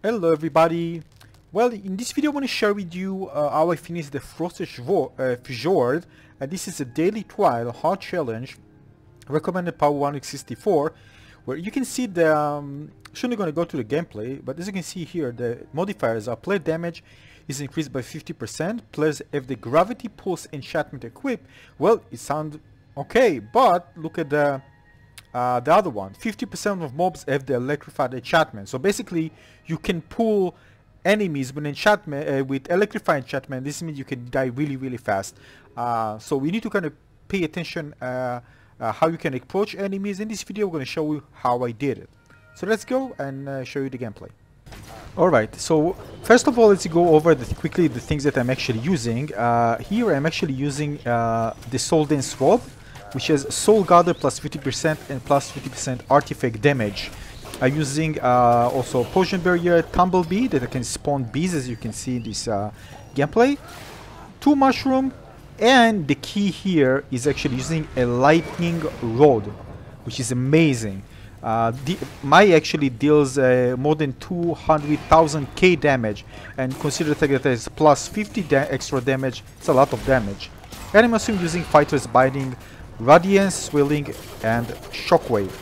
Hello everybody. Well, in this video I want to share with you how I finished the Frosted Fjord. This is a daily trial hard challenge, recommended power 164, where you can see the shouldn't going to go to the gameplay, but as you can see here, the modifiers are player damage is increased by 50%, players have the gravity pulse enchantment equipped. Well, it sounds okay, but look at the other one. 50% of mobs have the electrified enchantment. So basically, you can pull enemies with enchantment, with electrified enchantment. This means you can die really, really fast. So we need to kind of pay attention how you can approach enemies. In this video, we're going to show you how I did it. So let's go and show you the gameplay. Alright, so first of all, let's go over quickly the things that I'm actually using. Here I'm actually using the Soul Dance Robe, which has Soul Gather plus 50% and plus 50% artifact damage. I'm using also Potion Barrier, Tumblebee that I can spawn bees, as you can see in this gameplay. 2 Mushroom, and the key here is actually using a Lightning Rod, which is amazing. My actually deals more than 200,000 K damage, and consider the fact that there's plus 50 extra damage. It's a lot of damage. And I'm also using Fighter's Binding, Radiance, Swelling, and Shockwave.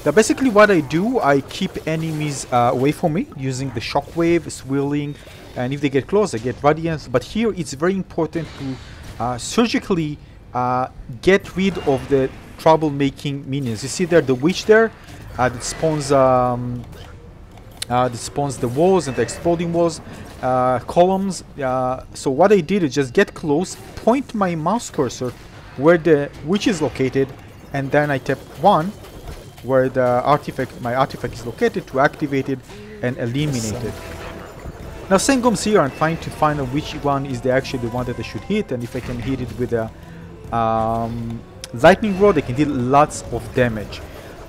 Now basically what I do, I keep enemies away from me using the Shockwave, Swelling, and if they get close I get Radiance. But here it's very important to surgically get rid of the troublemaking minions. You see there the witch there that spawns the walls and the exploding walls, columns. So what I did is just get close, point my mouse cursor where the witch is located, and then I tap 1 where the my artifact is located to activate it and eliminate it. Now Sengoms here, I'm trying to find out which one is actually the one that I should hit, and if I can hit it with a lightning rod, I can deal lots of damage.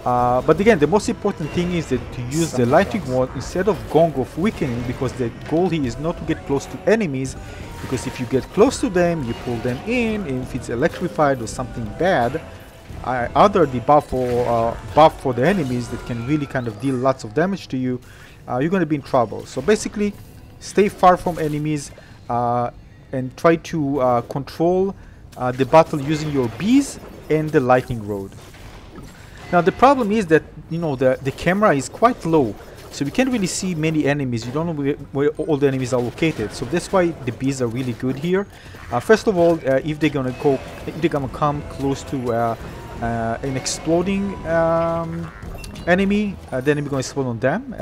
But again, the most important thing is that to use the lightning rod instead of going off weakening, because the goal here is not to get close to enemies, because if you get close to them, you pull them in, and if it's electrified or something bad, other the buff for the enemies that can really kind of deal lots of damage to you, you're going to be in trouble. So basically, stay far from enemies and try to control the battle using your bees and the lightning rod. Now the problem is that, you know, the camera is quite low, so we can't really see many enemies. You don't know where all the enemies are located, so that's why the bees are really good here. First of all, if they're gonna come close to an exploding enemy, then we're gonna explode on them,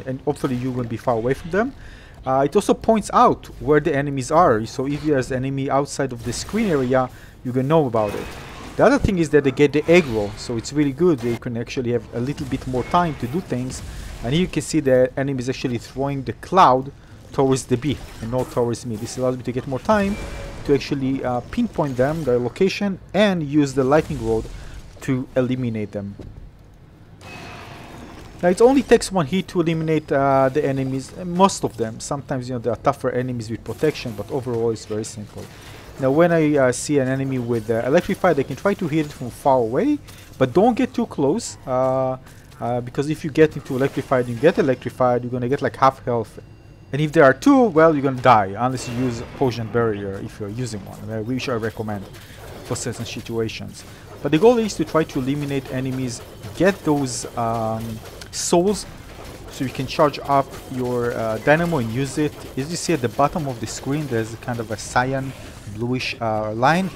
and hopefully you're gonna be far away from them. It also points out where the enemies are, so if there's an enemy outside of the screen area, you can know about it. The other thing is that they get the egg roll, so it's really good. You can actually have a little bit more time to do things, and here you can see the enemy is actually throwing the cloud towards the bee and not towards me. This allows me to get more time to actually pinpoint them, their location, and use the lightning rod to eliminate them. Now it only takes 1 hit to eliminate the enemies, most of them. Sometimes, you know, there are tougher enemies with protection, but overall it's very simple. Now when I see an enemy with Electrified, I can try to hit it from far away, but don't get too close, because if you get into Electrified and you get Electrified, you're gonna get like half health. And if there are 2, well, you're gonna die, unless you use Potion Barrier if you're using one, which I recommend for certain situations. But the goal is to try to eliminate enemies, get those souls, so you can charge up your dynamo and use it. As you see at the bottom of the screen, there's kind of a cyan bluish line.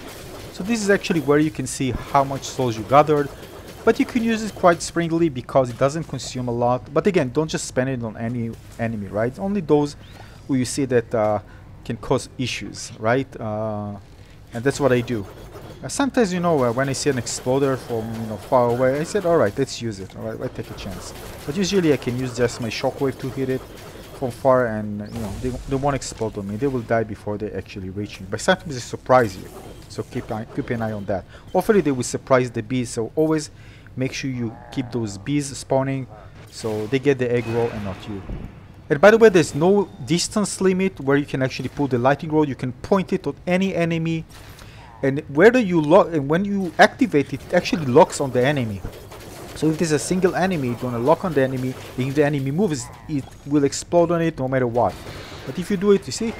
So this is actually where you can see how much souls you gathered, but you can use it quite sparingly because it doesn't consume a lot. But again, don't just spend it on any enemy, right? Only those who you see that can cause issues, right? And that's what I do. Sometimes, you know, when I see an exploder from, you know, far away, I said, alright, let's use it. Alright, let's take a chance. But usually I can use just my shockwave to hit it from far, and, you know, they won't explode on me. They will die before they actually reach me. But sometimes they surprise you, so keep an eye on that. Hopefully they will surprise the bees, so always make sure you keep those bees spawning so they get the egg roll and not you. And by the way, there's no distance limit where you can actually pull the lightning rod. You can point it at any enemy, and whether you lock, and when you activate it, it actually locks on the enemy. So if there's a single enemy, it's gonna lock on the enemy. If the enemy moves, it will explode on it no matter what. But if you do it, you see,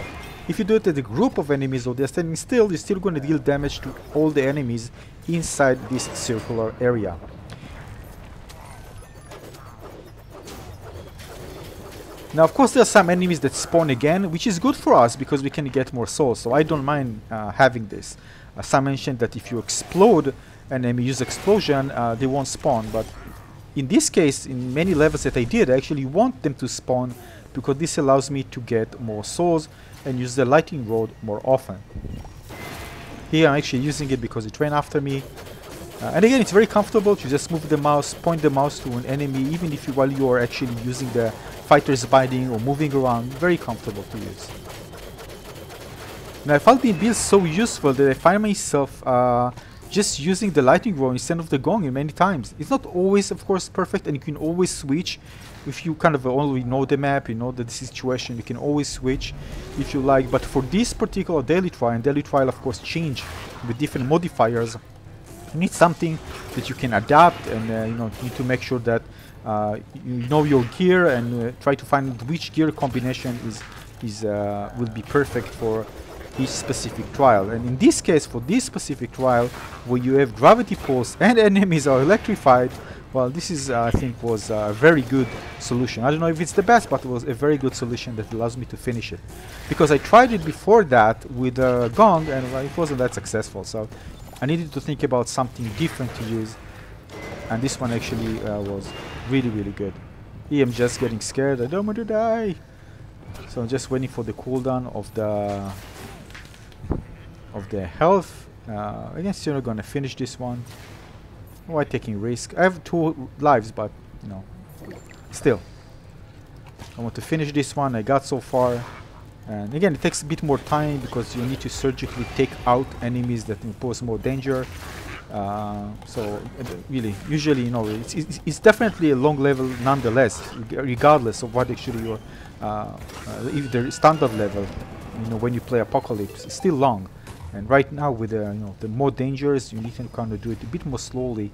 if you do it at a group of enemies or they're standing still, you're still gonna deal damage to all the enemies inside this circular area. Now, of course, there are some enemies that spawn again, which is good for us because we can get more souls. So I don't mind having this. Some mentioned that if you explode an enemy, use explosion, they won't spawn. But in this case, in many levels that I did, I actually want them to spawn because this allows me to get more souls and use the lightning rod more often. Here I'm actually using it because it ran after me. And again, it's very comfortable to just move the mouse, point the mouse to an enemy, even if while you are actually using the fighter's binding or moving around. Very comfortable to use. Now I found the build so useful that I find myself just using the lightning rod instead of the gong many times. It's not always, of course, perfect, and you can always switch. If you kind of already know the map, you know the situation, you can always switch if you like. But for this particular daily trial, and daily trial of course change with different modifiers, you need something that you can adapt, and you know, you need to make sure that you know your gear and try to find which gear combination will be perfect for each specific trial. And in this case, for this specific trial, where you have gravity pulse and enemies are electrified, well, this is I think was a very good solution. I don't know if it's the best, but it was a very good solution that allows me to finish it. Because I tried it before that with a gong and it wasn't that successful, so I needed to think about something different to use, and this one actually was really, really good. Here I'm just getting scared. I don't want to die, so I'm just waiting for the cooldown of the health. I guess you're not gonna finish this one. Why taking risk? I have 2 lives, but you know, still, I want to finish this one. I got so far. And again, it takes a bit more time because you need to surgically take out enemies that pose more danger. So really, usually, you know, it's definitely a long level nonetheless, regardless of what actually your if the standard level, you know, when you play Apocalypse, it's still long. And right now, with you know, the more dangers, you need to kind of do it a bit more slowly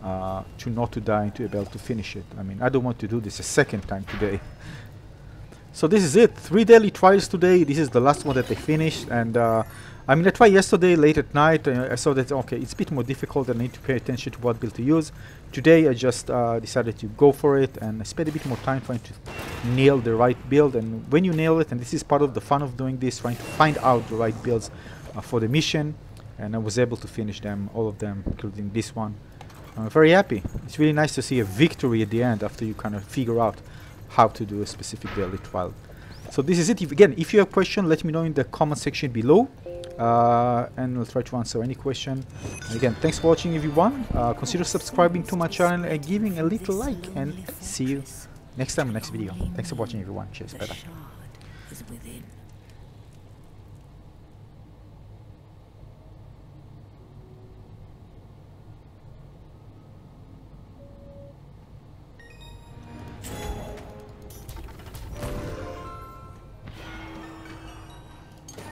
to not to die and to be able to finish it. I mean, I don't want to do this a second time today. So this is it, 3 daily trials today. This is the last one that I finished, and I mean, I tried yesterday late at night. I saw that okay, it's a bit more difficult and I need to pay attention to what build to use. Today I just decided to go for it, and I spent a bit more time trying to nail the right build. And when you nail it, and this is part of the fun of doing this, trying to find out the right builds for the mission, and I was able to finish them, all of them, including this one. I'm very happy. It's really nice to see a victory at the end after you kind of figure out how to do a specific daily trial. So this is it. Again, if you have a question, let me know in the comment section below, and I'll try to answer any question. And again, thanks for watching, everyone. Consider subscribing to my channel and giving a little like, and see you next time in the next video. Thanks for watching, everyone. Cheers. Bye bye.